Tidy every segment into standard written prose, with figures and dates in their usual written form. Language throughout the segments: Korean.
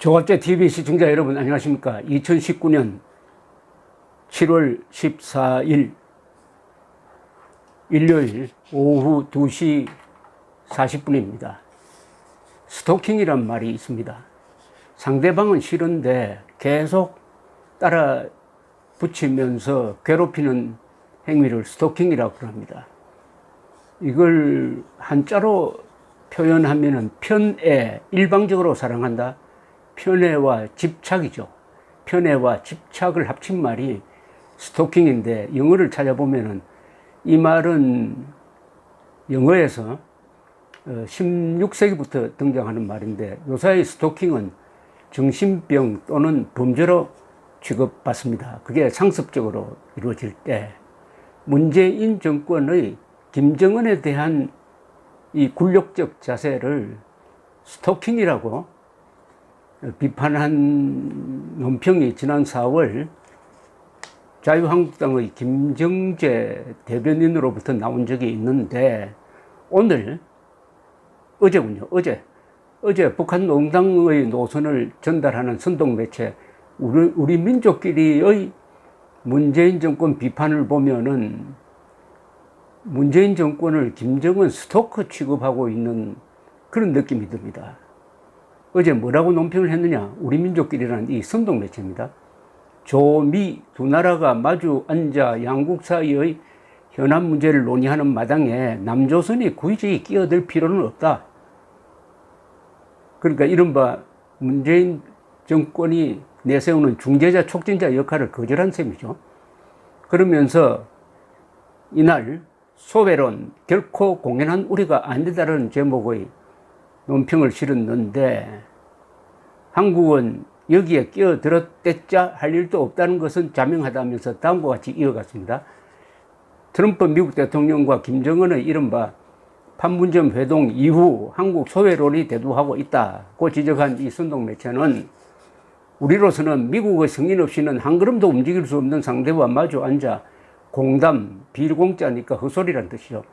조갑제 TV 시청자 여러분 안녕하십니까. 2019년 7월 14일 일요일 오후 2시 40분입니다. 스토킹이란 말이 있습니다. 상대방은 싫은데 계속 따라 붙이면서 괴롭히는 행위를 스토킹이라고 합니다. 이걸 한자로 표현하면은 편애, 일방적으로 사랑한다. 편애와 집착이죠. 편애와 집착을 합친 말이 스토킹인데, 영어를 찾아보면은 이 말은 영어에서 16세기부터 등장하는 말인데, 요사이 스토킹은 정신병 또는 범죄로 취급받습니다. 그게 상습적으로 이루어질 때 문재인 정권의 김정은에 대한 이 굴욕적 자세를 스토킹이라고 비판한 논평이 지난 4월 자유한국당의 김정재 대변인으로부터 나온 적이 있는데, 오늘 어제군요. 어제 북한 농당의 노선을 전달하는 선동매체 우리 민족끼리의 문재인 정권 비판을 보면은 문재인 정권을 김정은 스토커 취급하고 있는 그런 느낌이 듭니다. 어제 뭐라고 논평을 했느냐? 우리 민족끼리라는 이 선동매체입니다. 조미 두 나라가 마주 앉아 양국 사이의 현안 문제를 논의하는 마당에 남조선이 굳이 끼어들 필요는 없다. 그러니까 이른바 문재인 정권이 내세우는 중재자 촉진자 역할을 거절한 셈이죠. 그러면서 이날 소외론 결코 공연한 우리가 아니다라는 제목의 논평을 실었는데, 한국은 여기에 끼어들었댔자 할 일도 없다는 것은 자명하다면서 다음과 같이 이어갔습니다. 트럼프 미국 대통령과 김정은의 이른바 판문점 회동 이후 한국 소외론이 대두하고 있다고 지적한 이 선동매체는, 우리로서는 미국의 승인 없이는 한 걸음도 움직일 수 없는 상대와 마주 앉아 공담, 비공짜니까 헛소리란 뜻이죠.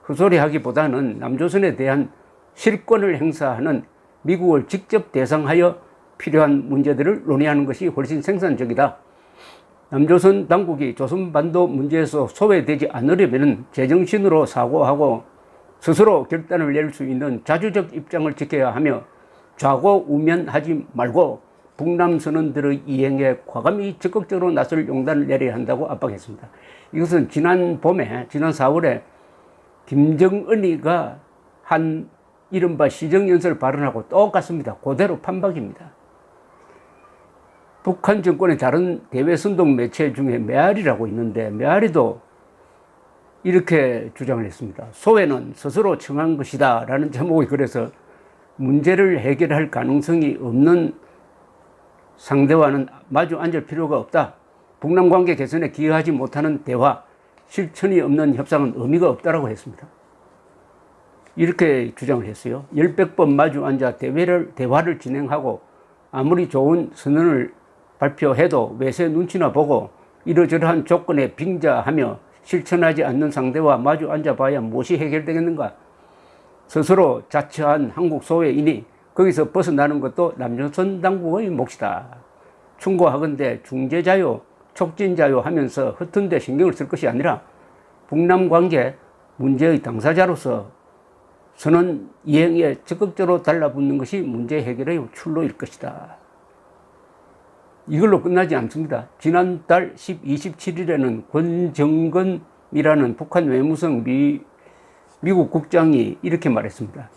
헛소리하기보다는 남조선에 대한 실권을 행사하는 미국을 직접 대상하여 필요한 문제들을 논의하는 것이 훨씬 생산적이다. 남조선 당국이 조선반도 문제에서 소외되지 않으려면 제정신으로 사고하고 스스로 결단을 낼 수 있는 자주적 입장을 지켜야 하며, 좌고우면하지 말고 북남선언들의 이행에 과감히 적극적으로 나설 용단을 내려야 한다고 압박했습니다. 이것은 지난 4월에 김정은이가 한 이른바 시정연설 발언하고 똑같습니다. 그대로 판박입니다. 북한 정권의 다른 대외 선동 매체 중에 메아리라고 있는데, 메아리도 이렇게 주장을 했습니다. 소외는 스스로 청한 것이다 라는 제목의 글에서 문제를 해결할 가능성이 없는 상대와는 마주 앉을 필요가 없다. 북남 관계 개선에 기여하지 못하는 대화, 실천이 없는 협상은 의미가 없다라고 했습니다. 이렇게 주장을 했어요. 10번 마주 앉아 대화를 진행하고 아무리 좋은 선언을 발표해도 외세 눈치나 보고 이러저러한 조건에 빙자하며 실천하지 않는 상대와 마주 앉아봐야 무엇이 해결되겠는가? 스스로 자처한 한국 소외인이 거기서 벗어나는 것도 남조선 당국의 몫이다. 충고하건대 중재자요, 촉진자요 하면서 허튼 데 신경을 쓸 것이 아니라 북남 관계 문제의 당사자로서 선언 이행에 적극적으로 달라붙는 것이 문제 해결의 출로일 것이다. 이걸로 끝나지 않습니다. 지난달 27일에는 권정근이라는 북한 외무성 미국 국장이 이렇게 말했습니다.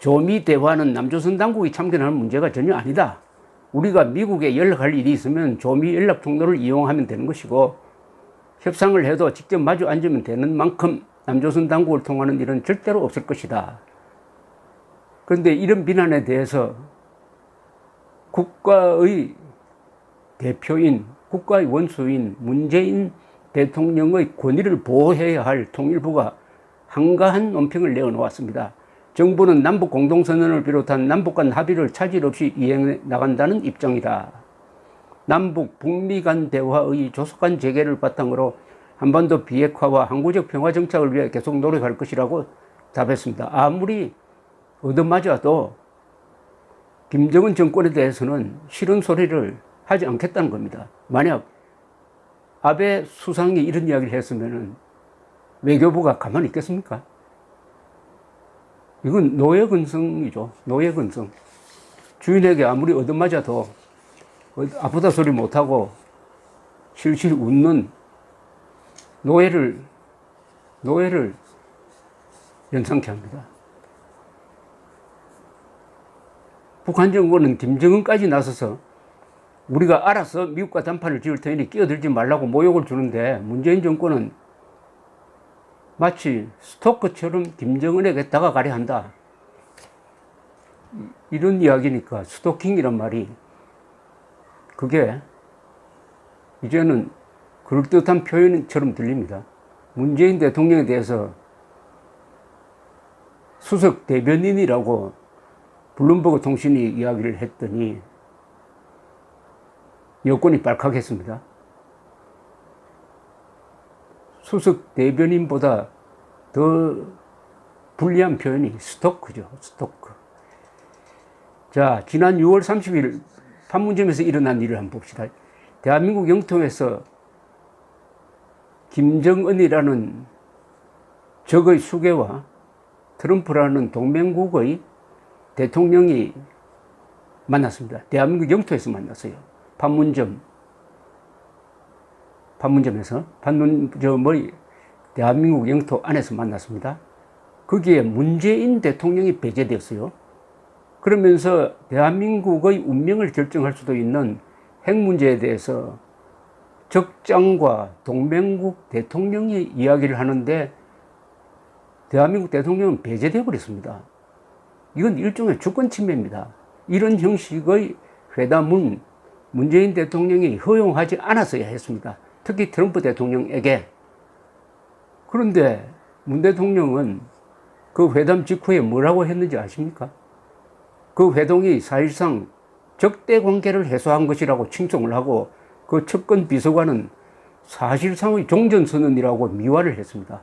조미 대화는 남조선 당국이 참견하는 문제가 전혀 아니다. 우리가 미국에 연락할 일이 있으면 조미 연락 통로를 이용하면 되는 것이고, 협상을 해도 직접 마주 앉으면 되는 만큼 남조선 당국을 통하는 일은 절대로 없을 것이다. 그런데 이런 비난에 대해서 국가의 대표인, 국가의 원수인 문재인 대통령의 권위를 보호해야 할 통일부가 한가한 논평을 내어놓았습니다. 정부는 남북 공동선언을 비롯한 남북 간 합의를 차질 없이 이행해 나간다는 입장이다. 남북 북미 간 대화의 조속한 재개를 바탕으로 한반도 비핵화와 항구적 평화 정착을 위해 계속 노력할 것이라고 답했습니다. 아무리 얻어맞아도 김정은 정권에 대해서는 싫은 소리를 하지 않겠다는 겁니다. 만약 아베 수상이 이런 이야기를 했으면 외교부가 가만히 있겠습니까? 이건 노예근성이죠. 노예근성. 주인에게 아무리 얻어맞아도 아프다 소리 못하고 실실 웃는 노예를 연상케 합니다. 북한 정권은 김정은까지 나서서 우리가 알아서 미국과 단판을 지을 테니 끼어들지 말라고 모욕을 주는데 문재인 정권은 마치 스토커처럼 김정은에게 다가가려 한다. 이런 이야기니까 스토킹이란 말이 그게 이제는 그럴듯한 표현처럼 들립니다. 문재인 대통령에 대해서 수석 대변인이라고 블룸버그 통신이 이야기를 했더니 여권이 발칵했습니다. 수석 대변인보다 더 불리한 표현이 스토커죠. 스토커. 자, 지난 6월 30일 판문점에서 일어난 일을 한번 봅시다. 대한민국 영토에서 김정은이라는 적의 수괴와 트럼프라는 동맹국의 대통령이 만났습니다. 대한민국 영토에서 만났어요. 판문점의 대한민국 영토 안에서 만났습니다. 거기에 문재인 대통령이 배제되었어요. 그러면서 대한민국의 운명을 결정할 수도 있는 핵 문제에 대해서 적장과 동맹국 대통령이 이야기를 하는데 대한민국 대통령은 배제되어 버렸습니다. 이건 일종의 주권 침해입니다. 이런 형식의 회담은 문재인 대통령이 허용하지 않았어야 했습니다. 특히 트럼프 대통령에게. 그런데 문 대통령은 그 회담 직후에 뭐라고 했는지 아십니까? 그 회동이 사실상 적대 관계를 해소한 것이라고 칭송을 하고 그 측근 비서관은 사실상의 종전선언이라고 미화를 했습니다.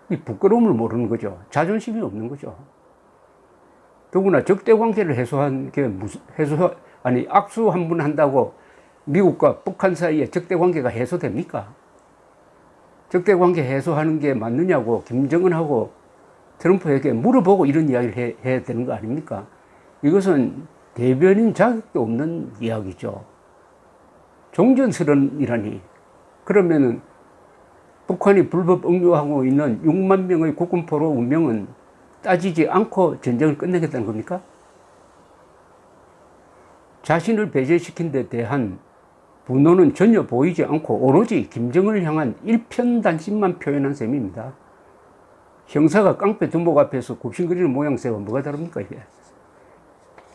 이 부끄러움을 모르는 거죠. 자존심이 없는 거죠. 더구나 적대 관계를 해소한 게 악수 한 번 한다고 미국과 북한 사이에 적대 관계가 해소됩니까? 적대 관계 해소하는 게 맞느냐고 김정은하고 트럼프에게 물어보고 이런 이야기를 해야 되는 거 아닙니까? 이것은 대변인 자격도 없는 이야기죠. 종전선언이라니. 그러면은 북한이 불법 억류하고 있는 6만 명의 국군포로 운명은 따지지 않고 전쟁을 끝내겠다는 겁니까? 자신을 배제시킨 데 대한 분노는 전혀 보이지 않고 오로지 김정은을 향한 일편단심만 표현한 셈입니다. 형사가 깡패 두목 앞에서 굽신거리는 모양새와 뭐가 다릅니까 이게?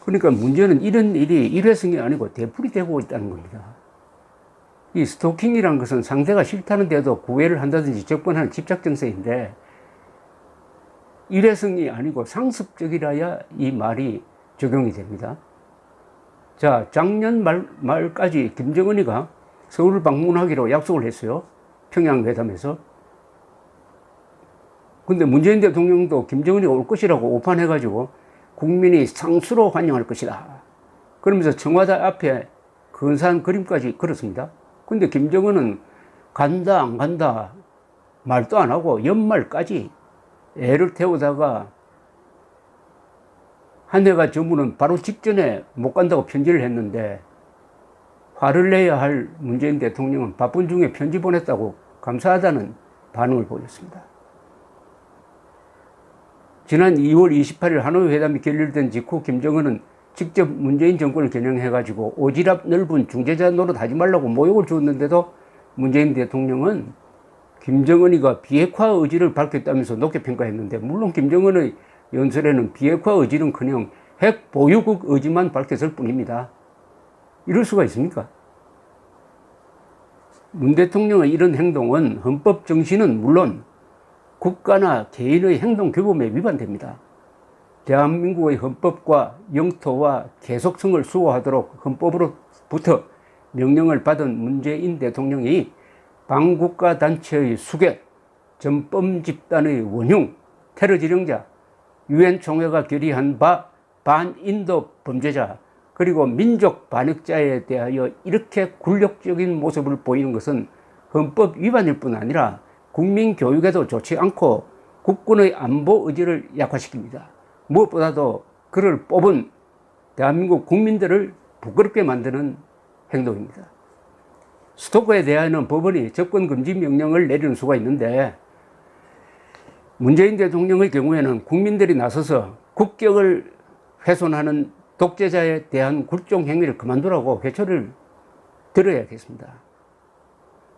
그러니까 문제는 이런 일이 일회성이 아니고 되풀이 되고 있다는 겁니다. 이 스토킹이라는 것은 상대가 싫다는데도 구애를 한다든지 적반하는 집착정세인데 일회성이 아니고 상습적이라야 이 말이 적용이 됩니다. 자, 작년 말까지 김정은이가 서울을 방문하기로 약속을 했어요. 평양회담에서. 근데 문재인 대통령도 김정은이가 올 것이라고 오판해가지고 국민이 상수로 환영할 것이다. 그러면서 청와대 앞에 근사한 그림까지 그렸습니다. 근데 김정은은 간다 안 간다 말도 안 하고 연말까지 애를 태우다가 한 해가 저무는 바로 직전에 못 간다고 편지를 했는데 화를 내야 할 문재인 대통령은 바쁜 중에 편지 보냈다고 감사하다는 반응을 보였습니다. 지난 2월 28일 하노이 회담이 결렬된 직후 김정은은 직접 문재인 정권을 겨냥해가지고 오지랖 넓은 중재자 노릇 하지 말라고 모욕을 주었는데도 문재인 대통령은 김정은이가 비핵화 의지를 밝혔다면서 높게 평가했는데 물론 김정은의 연설에는 비핵화 의지는커녕 핵 보유국 의지만 밝혔을 뿐입니다. 이럴 수가 있습니까? 문 대통령의 이런 행동은 헌법 정신은 물론 국가나 개인의 행동 규범에 위반됩니다. 대한민국의 헌법과 영토와 계속성을 수호하도록 헌법으로부터 명령을 받은 문재인 대통령이 반국가 단체의 수괴, 전범 집단의 원흉, 테러 지령자, 유엔 총회가 결의한 바 반인도 범죄자 그리고 민족 반역자에 대하여 이렇게 굴욕적인 모습을 보이는 것은 헌법 위반일 뿐 아니라 국민 교육에도 좋지 않고 국군의 안보 의지를 약화시킵니다. 무엇보다도 그를 뽑은 대한민국 국민들을 부끄럽게 만드는 행동입니다. 스토커에 대하여는 법원이 접근금지 명령을 내리는 수가 있는데 문재인 대통령의 경우에는 국민들이 나서서 국격을 훼손하는 독재자에 대한 굴종 행위를 그만두라고 회초를 들어야겠습니다.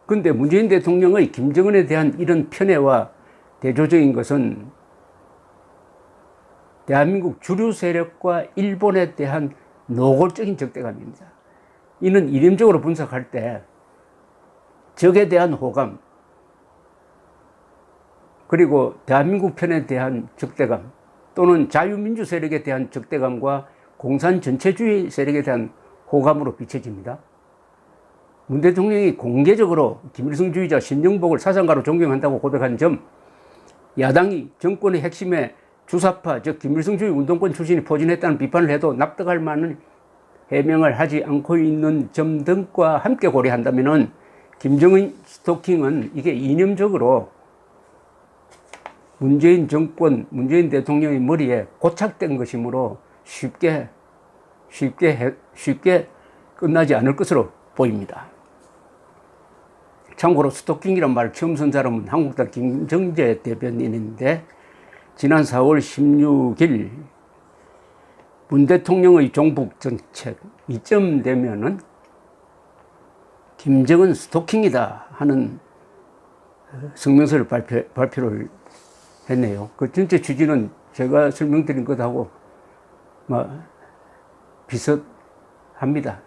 그런데 문재인 대통령의 김정은에 대한 이런 편애와 대조적인 것은 대한민국 주류 세력과 일본에 대한 노골적인 적대감입니다. 이는 이념적으로 분석할 때 적에 대한 호감 그리고 대한민국 편에 대한 적대감 또는 자유민주 세력에 대한 적대감과 공산 전체주의 세력에 대한 호감으로 비춰집니다. 문 대통령이 공개적으로 김일성주의자 신정복을 사상가로 존경한다고 고백한 점, 야당이 정권의 핵심에 주사파 즉 김일성주의 운동권 출신이 포진했다는 비판을 해도 납득할 만한 해명을 하지 않고 있는 점 등과 함께 고려한다면 김정은 스토킹은 이게 이념적으로 문재인 정권, 문재인 대통령의 머리에 고착된 것이므로 쉽게 끝나지 않을 것으로 보입니다. 참고로 스토킹이란 말을 처음 쓴 사람은 한국당 김정재 대변인인데 지난 4월 16일 문 대통령의 종북 정책 이쯤 되면은 김정은 스토킹이다 하는 성명서를 발표를 했네요. 그 전체 취지는 제가 설명드린 것하고 비슷합니다.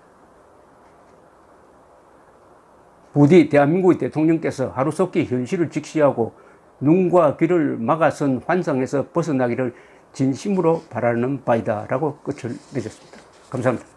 부디 대한민국의 대통령께서 하루속히 현실을 직시하고 눈과 귀를 막아선 환상에서 벗어나기를 진심으로 바라는 바이다라고 끝을 맺었습니다. 감사합니다.